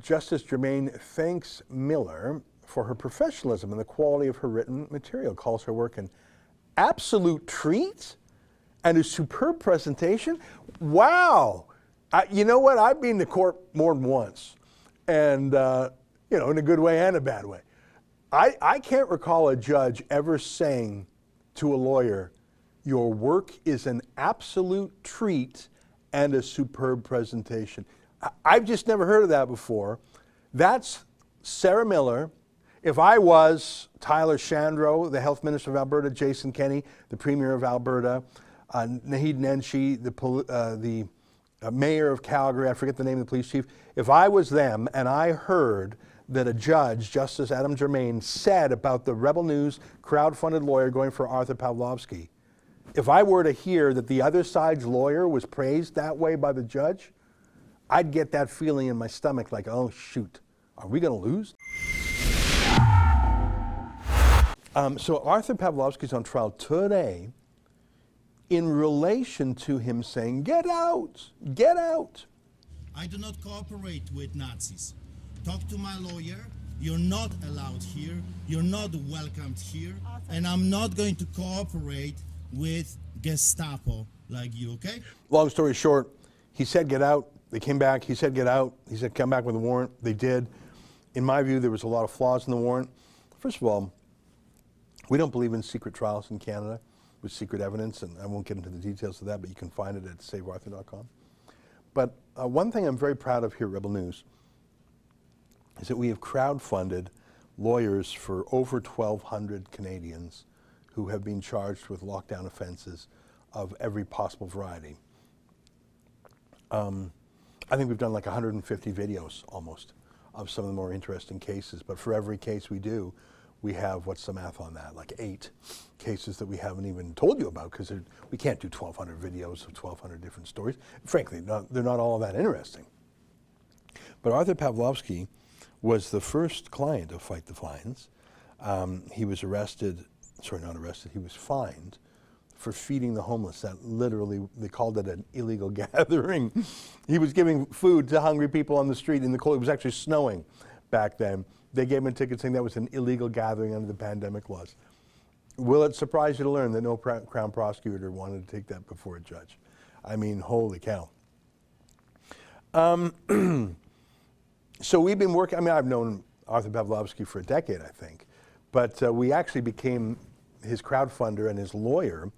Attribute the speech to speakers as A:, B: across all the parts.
A: Justice Germain thanks Miller for her professionalism and the quality of her written material, calls her work an absolute treat and a superb presentation. Wow. You know what? I've been to court more than once, and you know, in a good way and a bad way. I can't recall a judge ever saying to a lawyer, your work is an absolute treat and a superb presentation. I've just never heard of that before. That's Sarah Miller. If I was Tyler Shandro, the Health Minister of Alberta, Jason Kenney, the Premier of Alberta, Naheed Nenshi, the Mayor of Calgary, I forget the name of the police chief, if I was them and I heard that a judge, Justice Adam Germain, said about the Rebel News crowd-funded lawyer going for Artur Pawlowski, if I were to hear that the other side's lawyer was praised that way by the judge, I'd get that feeling in my stomach like, oh shoot, are we going to lose? So Artur Pawlowski's on trial today in relation to him saying, get out, get out.
B: I do not cooperate with Nazis. Talk to my lawyer. You're not allowed here. You're not welcomed here. And I'm not going to cooperate with Gestapo like you, okay?
A: Long story short, he said get out. They came back. He said get out. He said come back with a warrant. They did. In my view, there was a lot of flaws in the warrant. First of all, we don't believe in secret trials in Canada with secret evidence, and I won't get into the details of that, but you can find it at savearthur.com. But one thing I'm very proud of here at Rebel News is that we have crowdfunded lawyers for over 1,200 Canadians who have been charged with lockdown offenses of every possible variety. I think we've done like 150 videos almost of some of the more interesting cases, but for every case we do, we have, what's the math on that, like 8 cases that we haven't even told you about because we can't do 1,200 videos of 1,200 different stories. Frankly, they're not all that interesting. But Artur Pawlowski was the first client of Fight the Fines. He was arrested, sorry, not arrested, he was fined for feeding the homeless. That literally, they called it an illegal gathering. He was giving food to hungry people on the street in the cold. It was actually snowing back then. They gave him a ticket saying that was an illegal gathering under the pandemic laws. Will it surprise you to learn that no Crown prosecutor wanted to take that before a judge? I mean, holy cow. So we've been working, I mean, I've known Artur Pawlowski for a decade, I think, but we actually became his crowdfunder and his lawyer,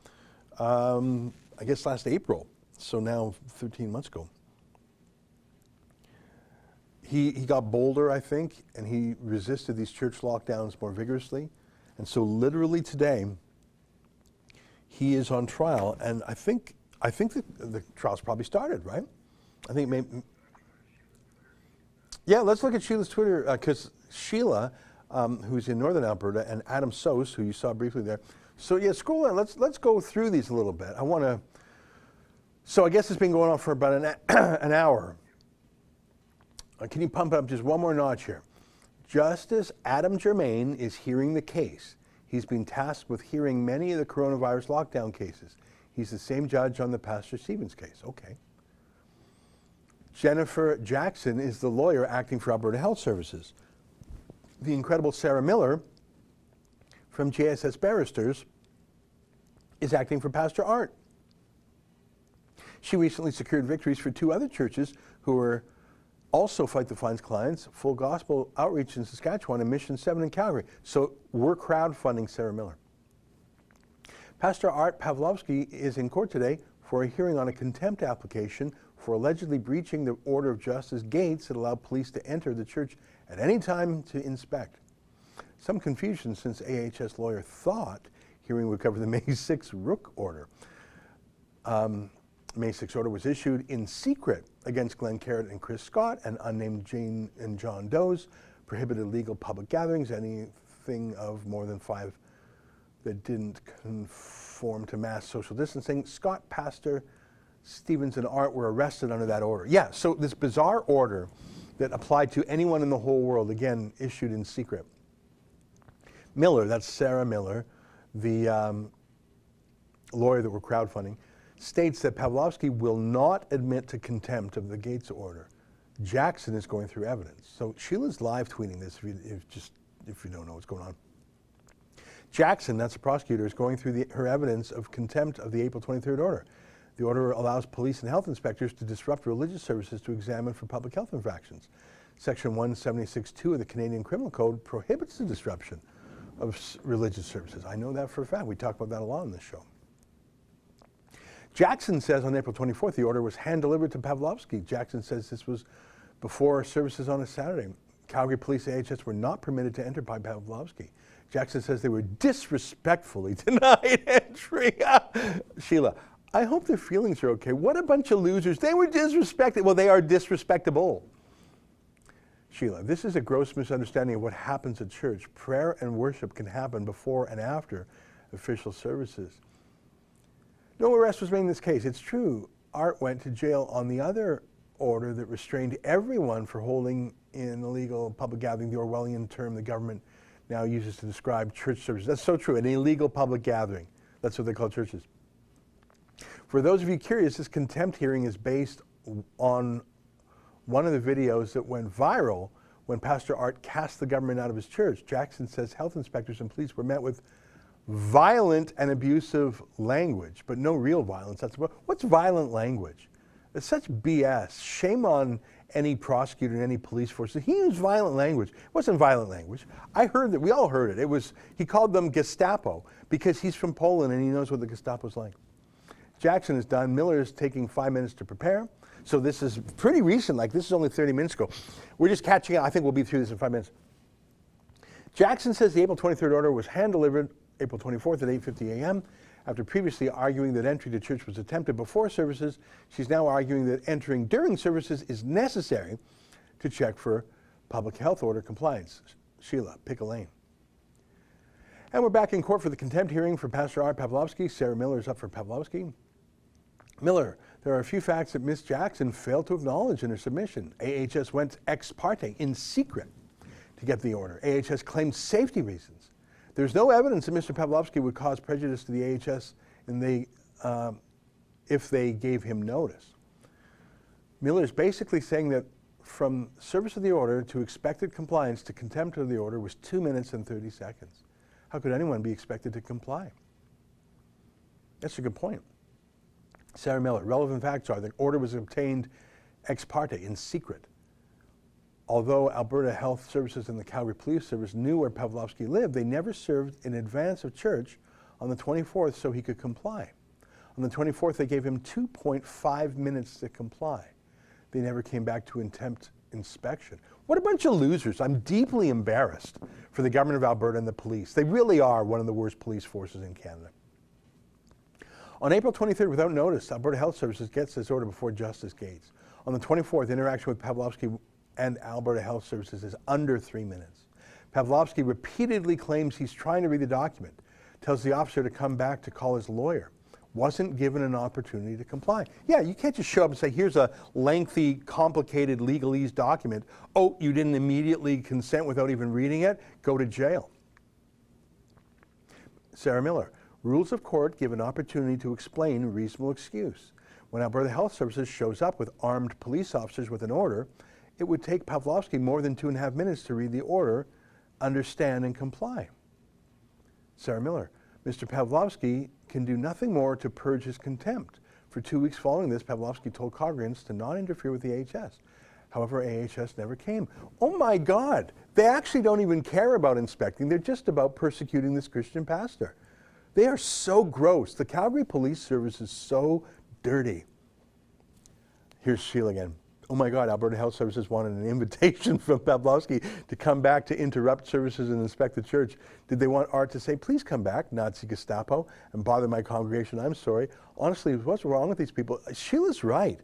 A: I guess last April, so now 13 months ago. He got bolder, I think, and he resisted these church lockdowns more vigorously. And so literally today, he is on trial, and I think that the trial's probably started, right? I think maybe. Yeah, let's look at Sheila's Twitter, because Sheila, who's in Northern Alberta, and Adam Sos, who you saw briefly there. So yeah, scroll down. Let's go through these a little bit. I want to. So I guess it's been going on for about an hour. Can you pump it up just one more notch here? Justice Adam Germain is hearing the case. He's been tasked with hearing many of the coronavirus lockdown cases. He's the same judge on the Pastor Stevens case. Okay. Jennifer Jackson is the lawyer acting for Alberta Health Services. The incredible Sarah Miller from JSS Barristers is acting for Pastor Art. She recently secured victories for 2 other churches who were also Fight the Fines clients, Full Gospel Outreach in Saskatchewan and Mission 7 in Calgary. So we're crowdfunding Sarah Miller. Pastor Artur Pawlowski is in court today for a hearing on a contempt application for allegedly breaching the order of Justice Gates that allowed police to enter the church at any time to inspect. Some confusion since AHS lawyer thought hearing would cover the May 6 Rook order. May 6 order was issued in secret against Glenn Carrott and Chris Scott and unnamed Jane and John Doe's, prohibited legal public gatherings, anything of more than 5 that didn't conform to mass social distancing. Scott, Pastor Stevens, and Art were arrested under that order. Yeah, so this bizarre order that applied to anyone in the whole world, again, issued in secret. Miller, that's Sarah Miller, the lawyer that we're crowdfunding, states that Pawlowski will not admit to contempt of the Gates order. Jackson is going through evidence. So Sheila's live tweeting this if you don't know what's going on. Jackson, that's the prosecutor, is going through her evidence of contempt of the April 23rd order. The order allows police and health inspectors to disrupt religious services to examine for public health infractions. Section 176.2 of the Canadian Criminal Code prohibits the disruption of religious services. I know that for a fact. We talk about that a lot on this show. Jackson says on April 24th the order was hand-delivered to Pawlowski. Jackson says this was before services on a Saturday. Calgary Police AHS were not permitted to enter by Pawlowski. Jackson says they were disrespectfully denied entry. Sheila, I hope their feelings are okay. What a bunch of losers. They were disrespected. Well, they are disrespectable. Sheila, this is a gross misunderstanding of what happens at church. Prayer and worship can happen before and after official services. No arrest was made in this case. It's true, Art went to jail on the other order that restrained everyone for holding in illegal public gathering, the Orwellian term the government now uses to describe church services. That's so true, an illegal public gathering. That's what they call churches. For those of you curious, this contempt hearing is based on one of the videos that went viral when Pastor Art cast the government out of his church. Jackson says health inspectors and police were met with violent and abusive language, but no real violence. What's violent language? It's such BS. Shame on any prosecutor and any police force. He used violent language. It wasn't violent language. I heard that. We all heard it. He called them Gestapo because he's from Poland and he knows what the Gestapo's like. Jackson is done. Miller is taking 5 minutes to prepare. So this is pretty recent. Like, this is only 30 minutes ago. We're just catching up. I think we'll be through this in 5 minutes. Jackson says the April 23rd order was hand-delivered April 24th at 8:50 a.m. After previously arguing that entry to church was attempted before services, she's now arguing that entering during services is necessary to check for public health order compliance. Sheila, pick a lane. And we're back in court for the contempt hearing for Pastor Artur Pawlowski. Sarah Miller is up for Pawlowski. Miller, there are a few facts that Ms. Jackson failed to acknowledge in her submission. AHS went ex parte, in secret, to get the order. AHS claimed safety reasons. There's no evidence that Mr. Pawlowski would cause prejudice to the AHS if they gave him notice. Miller is basically saying that from service of the order to expected compliance to contempt of the order was 2 minutes and 30 seconds. How could anyone be expected to comply? That's a good point. Sarah Miller, relevant facts are the order was obtained ex parte, in secret. Although Alberta Health Services and the Calgary Police Service knew where Pawlowski lived, they never served in advance of church on the 24th so he could comply. On the 24th, they gave him 2.5 minutes to comply. They never came back to attempt inspection. What a bunch of losers. I'm deeply embarrassed for the government of Alberta and the police. They really are one of the worst police forces in Canada. On April 23rd, without notice, Alberta Health Services gets this order before Justice Gates. On the 24th, interaction with Pawlowski and Alberta Health Services is under 3 minutes. Pawlowski repeatedly claims he's trying to read the document, tells the officer to come back to call his lawyer, wasn't given an opportunity to comply. Yeah, you can't just show up and say, here's a lengthy, complicated legalese document. Oh, you didn't immediately consent without even reading it? Go to jail. Sarah Miller, rules of court give an opportunity to explain reasonable excuse. When Alberta Health Services shows up with armed police officers with an order, it would take Pawlowski more than 2.5 minutes to read the order, understand, and comply. Sarah Miller, Mr. Pawlowski can do nothing more to purge his contempt. For 2 weeks following this, Pawlowski told congregants to not interfere with the AHS. However, AHS never came. Oh my God, they actually don't even care about inspecting. They're just about persecuting this Christian pastor. They are so gross. The Calgary Police Service is so dirty. Here's Sheila again. Oh my God, Alberta Health Services wanted an invitation from Pawlowski to come back to interrupt services and inspect the church. Did they want Art to say, please come back, Nazi Gestapo, and bother my congregation? I'm sorry. Honestly, what's wrong with these people? Sheila's right.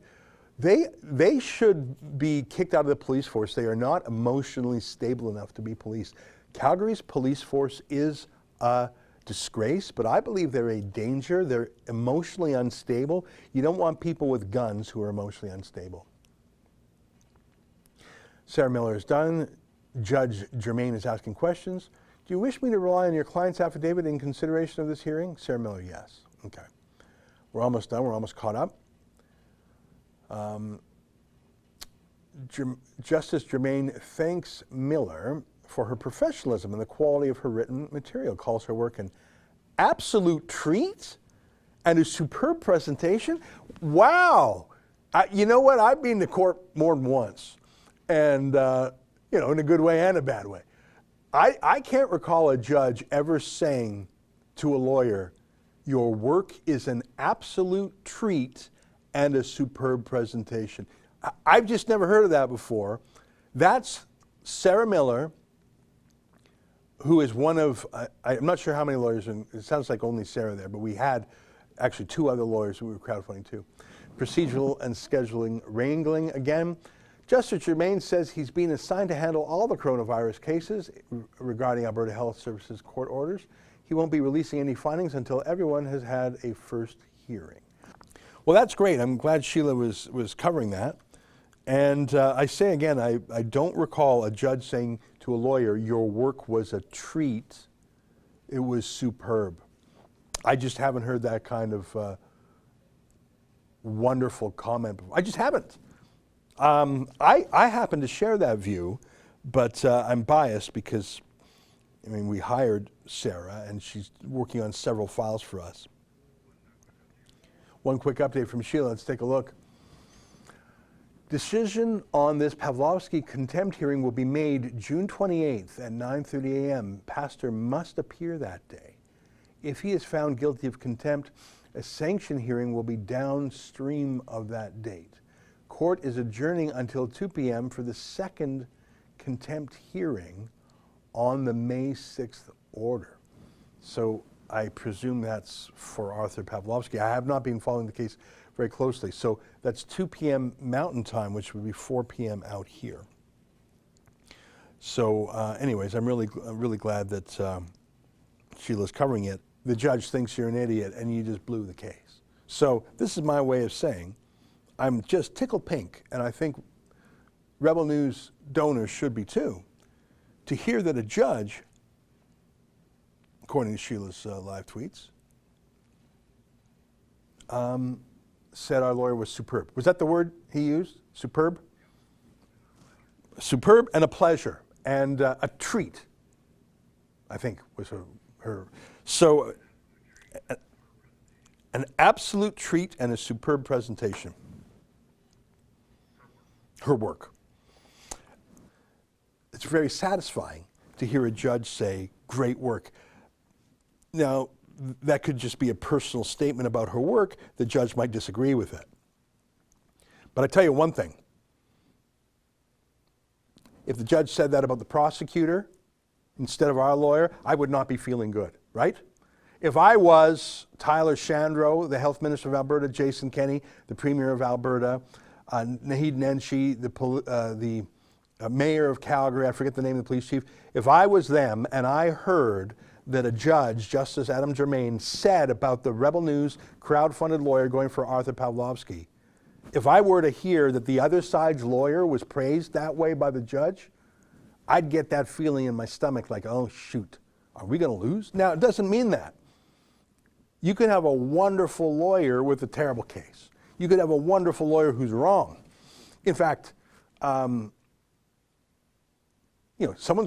A: They should be kicked out of the police force. They are not emotionally stable enough to be police. Calgary's police force is a disgrace, but I believe they're a danger. They're emotionally unstable. You don't want people with guns who are emotionally unstable. Sarah Miller is done. Judge Germain is asking questions. Do you wish me to rely on your client's affidavit in consideration of this hearing? Sarah Miller, yes. Okay. We're almost done. We're almost caught up. Justice Germain thanks Miller for her professionalism and the quality of her written material, calls her work an absolute treat and a superb presentation. Wow. You know what? I've been to court more than once, and in a good way and a bad way. I can't recall a judge ever saying to a lawyer, your work is an absolute treat and a superb presentation. I've just never heard of that before. That's Sarah Miller, who is one of, I'm not sure how many lawyers, and it sounds like only Sarah there, but we had actually 2 other lawyers who we were crowdfunding too. Procedural and scheduling wrangling again. Justice Germain says he's been assigned to handle all the coronavirus cases regarding Alberta Health Services court orders. He won't be releasing any findings until everyone has had a first hearing. Well, that's great. I'm glad Sheila was covering that. And I say again, I don't recall a judge saying to a lawyer, your work was a treat, it was superb. I just haven't heard that kind of wonderful comment. I just haven't. I happen to share that view, but I'm biased because, we hired Sarah and she's working on several files for us. One quick update from Sheila, let's take a look. Decision on this Pawlowski contempt hearing will be made June 28th at 9:30 a.m. Pastor must appear that day. If he is found guilty of contempt, a sanction hearing will be downstream of that date. Court is adjourning until 2 p.m. for the second contempt hearing on the May 6th order. So I presume that's for Artur Pawlowski. I have not been following the case very closely. So that's 2 p.m. Mountain Time, which would be 4 p.m. out here. So anyways, I'm really glad that Sheila's covering it. The judge thinks you're an idiot and you just blew the case. So this is my way of saying I'm just tickled pink, and I think Rebel News donors should be too, to hear that a judge, according to Sheila's live tweets, said our lawyer was superb. Was that the word he used? Superb? Superb and a pleasure and a treat, I think was her. So an absolute treat and a superb presentation. Her work. It's very satisfying to hear a judge say, great work. Now, that could just be a personal statement about her work. The judge might disagree with it. But I tell you one thing. If the judge said that about the prosecutor instead of our lawyer, I would not be feeling good, right? If I was Tyler Shandro, the Health Minister of Alberta, Jason Kenney, the Premier of Alberta, Naheed Nenshi, the Mayor of Calgary, I forget the name of the police chief, if I was them and I heard that a judge, Justice Adam Germain, said about the Rebel News crowd-funded lawyer going for Artur Pawlowski, if I were to hear that the other side's lawyer was praised that way by the judge, I'd get that feeling in my stomach like, oh shoot, are we going to lose? Now, it doesn't mean that. You could have a wonderful lawyer with a terrible case. You could have a wonderful lawyer who's wrong. In fact, someone's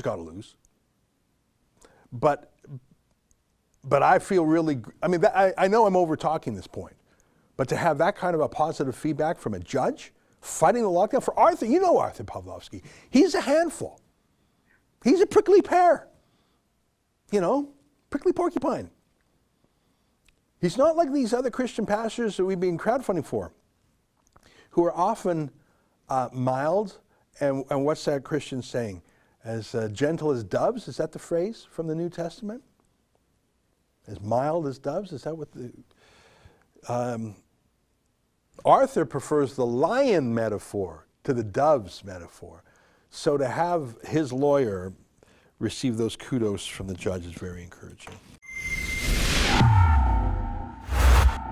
A: got to lose. But I feel really, I know I'm over talking this point, but to have that kind of a positive feedback from a judge fighting the lockdown for Artur, you know Artur Pawlowski, he's a handful. He's a prickly pear, prickly porcupine. He's not like these other Christian pastors that we've been crowdfunding for, who are often mild, and what's that Christian saying? As gentle as doves, is that the phrase from the New Testament? As mild as doves, is that what the... Artur prefers the lion metaphor to the doves metaphor. So to have his lawyer receive those kudos from the judge is very encouraging.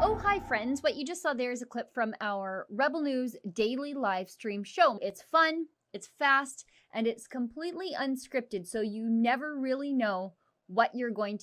C: Oh, hi friends. What you just saw there is a clip from our Rebel News daily live stream show. It's fun, it's fast, and it's completely unscripted, so you never really know what you're going to